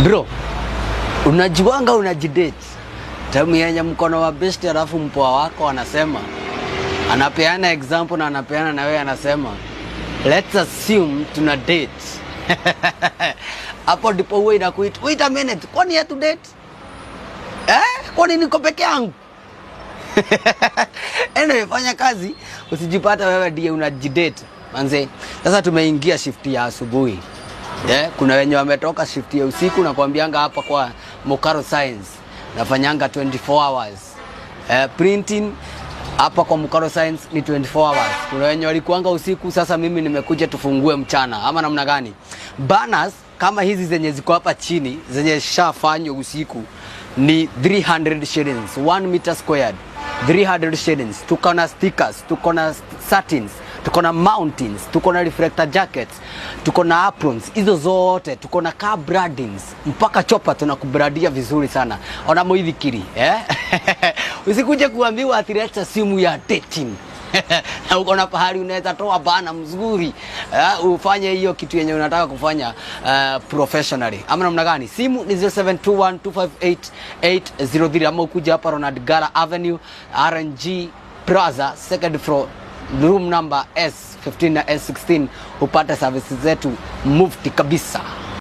Bro, unajuanga unajidate. Tamu yenye mkono wa best alafu mpoa wako anasema, anapeana example na anapeana na wewe anasema, let's assume tuna date. Hapo ndipo wewe inakuita, wait a minute, kwani ya to date? Kwani niko peke yangu? Anyway, fanya kazi, usijipata wewe ndiye unajidate. Manze, sasa tumeingia shift ya asubuhi. Kuna wenye wametoka shift ya usiku na kuambianga hapa kwa Mukaro Science nafanyanga 24 hours. Printing hapa kwa Mukaro Science ni 24 hours. Kuna wenye walikuanga usiku, sasa mimi nimekuja tufungue mchana. Ama namna gani? Banners kama hizi zenye ziko hapa chini, zenye shafanywa usiku ni 300 shillings, 1 meter squared. 300 shillings. Tuko na stickers, tuko na satins, tuko na mountains, tuko na reflector jackets, tuko na aprons, hizo zote, tuko na car brandings, mpaka chopa tunakubradia vizuri sana. Ona muithikiri, usikuje kuambiwa ati leta simu ya dating. Na uko na pahali unaweza toa bana mzuri, ufanye hiyo kitu yenye unataka kufanya professionally. Ama namna gani? Simu ni 0721258803 ama ukuja hapa Ronald Gala Avenue, RNG Plaza, second floor, room number S15 na S16 upate services zetu mufti kabisa.